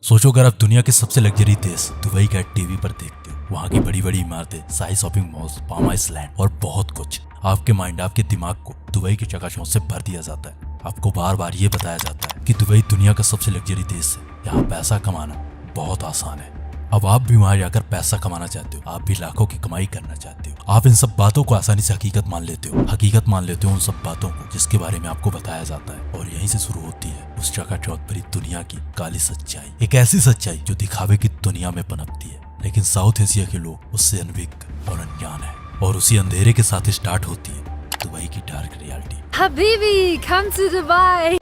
सोचो अगर आप दुनिया के सबसे लग्जरी देश दुबई का टीवी पर देखते हो, वहाँ की बड़ी बड़ी इमारतें, शाही शॉपिंग मॉल्स, पाम आइलैंड और बहुत कुछ, आपके माइंड, आपके दिमाग को दुबई की चकाचौंध से भर दिया जाता है। आपको बार बार ये बताया जाता है कि दुबई दुनिया का सबसे लग्जरी देश है, यहाँ पैसा कमाना बहुत आसान है। अब आप भी वहाँ जाकर पैसा कमाना चाहते हो, आप भी लाखों की कमाई करना चाहते हो। आप इन सब बातों को आसानी से हकीकत मान लेते हो उन सब बातों को जिसके बारे में आपको बताया जाता है। और यहीं से शुरू होती है उस चकाचौंध भरी दुनिया की काली सच्चाई, एक ऐसी सच्चाई जो दिखावे की दुनिया में पनपती है, लेकिन साउथ एशिया के लोग उससे अनभिज्ञ और अनजान है। और उसी अंधेरे के साथ स्टार्ट होती है दुबई की dark reality. Habibi, come to Dubai.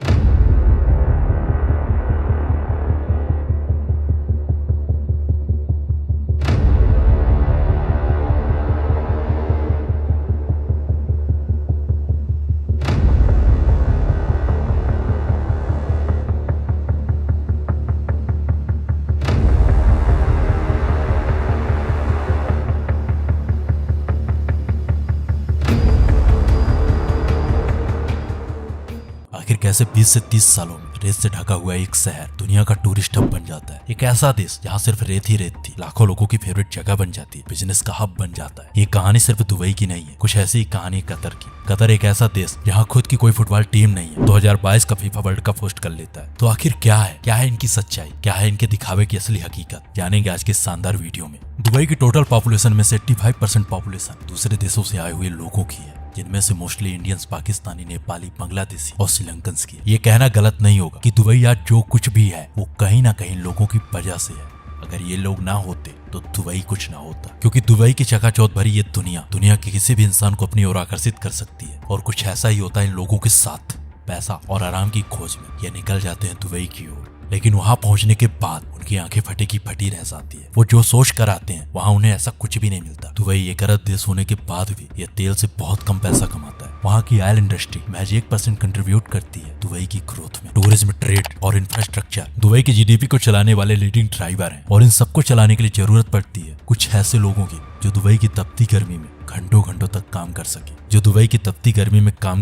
आखिर कैसे 20 से 30 सालों में रेत से ढका हुआ एक शहर दुनिया का टूरिस्ट हब बन जाता है। एक ऐसा देश जहाँ सिर्फ रेत ही रेत थी, लाखों लोगों की फेवरेट जगह बन जाती है, बिजनेस का हब बन जाता है। ये कहानी सिर्फ दुबई की नहीं है, कुछ ऐसी ही कहानी कतर की। कतर एक ऐसा देश जहाँ खुद की कोई फुटबॉल टीम नहीं है, 2022 का फीफा वर्ल्ड कप होस्ट कर लेता है। तो आखिर क्या है इनकी सच्चाई, क्या है इनके दिखावे की असली हकीकत, जानेंगे आज के शानदार वीडियो में। दुबई की टोटल पॉपुलेशन में से 85% पॉपुलेशन दूसरे देशों से आए हुए लोगों की है, जिनमें से मोस्टली इंडियंस, पाकिस्तानी, नेपाली, बांग्लादेशी और श्रीलंकन्स की। ये कहना गलत नहीं होगा कि दुबई आज जो कुछ भी है वो कहीं ना कहीं लोगों की वजह से है। अगर ये लोग ना होते तो दुबई कुछ ना होता, क्योंकि दुबई की चकाचौंध भरी ये दुनिया के किसी भी इंसान को अपनी ओर आकर्षित कर सकती है। और कुछ ऐसा ही होता है इन लोगों के साथ। पैसा और आराम की खोज में ये निकल जाते हैं दुबई की ओर, लेकिन वहां पहुंचने के बाद उनकी आंखें फटे की फटी रह जाती है। वो जो सोच कर आते हैं वहां उन्हें ऐसा कुछ भी नहीं मिलता। दुबई एक अरब देश होने के बाद भी ये तेल से बहुत कम पैसा कमाता है। वहाँ की ऑयल इंडस्ट्री महज 1% कंट्रीब्यूट करती है दुबई की ग्रोथ में। टूरिज्म, ट्रेड और इंफ्रास्ट्रक्चर दुबई की जीडीपी को चलाने वाले लीडिंग ड्राइवर हैं। और इन सबको चलाने के लिए जरूरत पड़ती है कुछ ऐसे लोगों की जो दुबई की तपती गर्मी में घंटों तक काम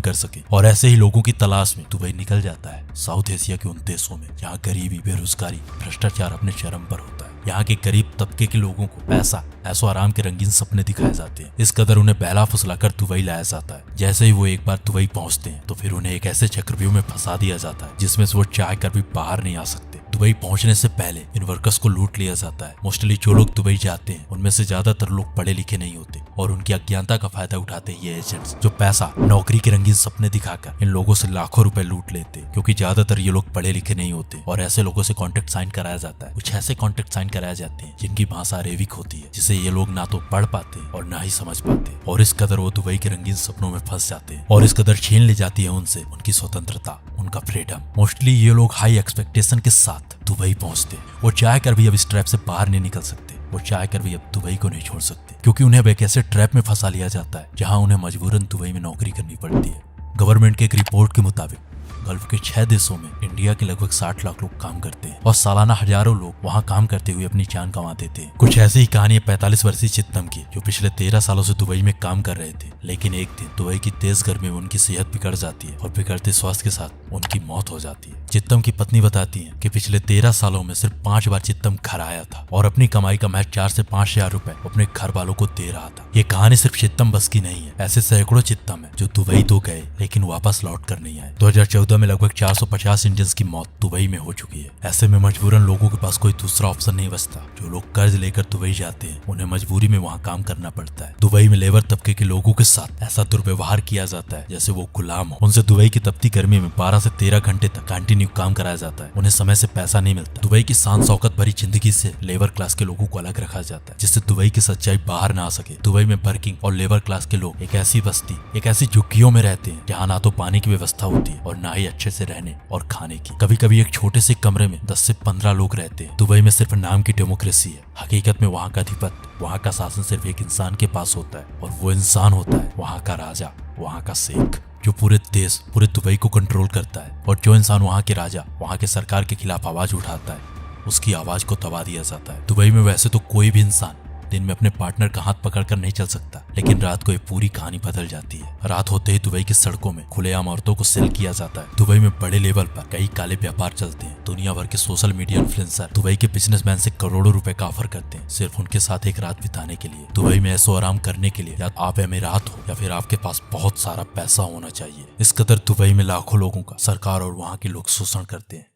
कर सके, और ऐसे ही लोगों की तलाश में दुबई निकल जाता है साउथ एशिया के उन देशों में जहाँ गरीबी, बेरोजगारी, भ्रष्टाचार अपने चरम पर होता है। यहाँ के गरीब तबके के लोगों को पैसा, ऐसो आराम के रंगीन सपने दिखाए जाते हैं। इस कदर उन्हें बहला फुसलाकर दुबई लाया जाता है। जैसे ही वो एक बार दुबई पहुंचते हैं तो फिर उन्हें एक ऐसे चक्रव्यूह में फंसा दिया जाता है जिसमें से वो चाह कर भी बाहर नहीं आ सकते। दुबई पहुंचने से पहले इन वर्कर्स को लूट लिया जाता है। मोस्टली जो लोग दुबई जाते हैं उनमें से ज्यादातर लोग पढ़े लिखे नहीं होते, और उनकी अज्ञानता का फायदा उठाते हैं ये एजेंट्स, जो पैसा, नौकरी के रंगीन सपने दिखाकर इन लोगों से लाखों रुपए लूट लेते हैं। क्योंकि ज्यादातर ये लोग पढ़े लिखे नहीं होते, और ऐसे लोगों से कॉन्ट्रैक्ट साइन कराया जाता है। कुछ ऐसे कॉन्ट्रैक्ट साइन कराए जाते हैं जिनकी भाषा अरेबिक होती है, जिसे ये लोग ना तो पढ़ पाते और ना ही समझ पाते। और इस कदर वो दुबई के रंगीन सपनों में फंस जाते हैं, और इस कदर छीन ली जाती है उनसे उनकी स्वतंत्रता, उनका फ्रीडम। मोस्टली ये लोग हाई एक्सपेक्टेशन के साथ दुबई पहुंचते हैं। वो चाह कर भी अब इस ट्रैप से बाहर नहीं निकल सकते। वो चाह कर भी अब दुबई को नहीं छोड़ सकते, क्योंकि उन्हें अब एक ऐसे ट्रैप में फंसा लिया जाता है जहां उन्हें मजबूरन दुबई में नौकरी करनी पड़ती है। गवर्नमेंट के एक रिपोर्ट के मुताबिक गल्फ के 6 देशों में इंडिया के लगभग 60 लाख लोग काम करते हैं, और सालाना हजारों लोग वहां काम करते हुए अपनी जान गंवा देते हैं। कुछ ऐसी ही कहानी है 45 वर्षीय चित्तम की, जो पिछले 13 सालों से दुबई में काम कर रहे थे। लेकिन एक दिन दुबई की तेज गर्मी में उनकी सेहत बिगड़ जाती है, और बिगड़ते स्वास्थ्य के साथ उनकी मौत हो जाती है। चित्तम की पत्नी बताती है कि पिछले 13 सालों में सिर्फ 5 बार चित्तम घर आया था, और अपनी कमाई का महज 4 से 5 हजार रुपए अपने घर वालों को दे रहा था। ये कहानी सिर्फ चित्तम बस की नहीं है, ऐसे सैकड़ों चित्तम है जो दुबई तो गए लेकिन वापस लौट कर नहीं आए। 2014 में लगभग 450 इंडियंस की मौत दुबई में हो चुकी है। ऐसे में मजबूरन लोगों के पास कोई दूसरा ऑप्शन नहीं बचता। जो लोग कर्ज लेकर दुबई जाते हैं उन्हें मजबूरी में वहाँ काम करना पड़ता है। दुबई में लेबर तबके के लोगों के साथ ऐसा दुर्व्यवहार किया जाता है जैसे वो गुलाम हो। उनसे दुबई की तपती गर्मी में 12 से 13 घंटे तक कंटिन्यू काम कराया जाता है। उन्हें समय से पैसा नहीं मिलता। दुबई की शान शौकत भरी जिंदगी से लेबर क्लास के लोगों को अलग रखा जाता है, जिससे दुबई की सच्चाई बाहर ना आ सके। दुबई में वर्किंग और लेबर क्लास के लोग एक ऐसी बस्ती, एक ऐसी झुग्गियों में रहते हैं जहाँ ना तो पानी की व्यवस्था होती है और ना ही अच्छे से रहने और खाने की। कभी कभी एक छोटे से कमरे में 10 से 15 लोग रहते हैं। दुबई में सिर्फ नाम की डेमोक्रेसी है। हकीकत में वहाँ का अधिपत्य, वहाँ का शासन सिर्फ एक इंसान के पास होता है, और वो इंसान होता है वहाँ का राजा, वहाँ का शेख, जो पूरे देश, पूरे दुबई को कंट्रोल करता है। और जो इंसान वहाँ के राजा, वहाँ के सरकार के खिलाफ आवाज उठाता है, उसकी आवाज को दबा दिया जाता है। दुबई में वैसे तो कोई भी इंसान दिन में अपने पार्टनर का हाथ पकड़कर नहीं चल सकता, लेकिन रात को ये पूरी कहानी बदल जाती है। रात होते ही दुबई की सड़कों में खुलेआम औरतों को सेल किया जाता है। दुबई में बड़े लेवल पर कई काले व्यापार चलते हैं। दुनिया भर के सोशल मीडिया इन्फ्लुएंसर दुबई के बिजनेसमैन से करोड़ों रुपए का ऑफर करते हैं सिर्फ उनके साथ एक रात बिताने के लिए। दुबई में ऐशो आराम करने के लिए या आप अमीरात हो या फिर आपके पास बहुत सारा पैसा होना चाहिए। इस कदर दुबई में लाखों लोगों का सरकार और वहाँ के लोग शोषण करते हैं।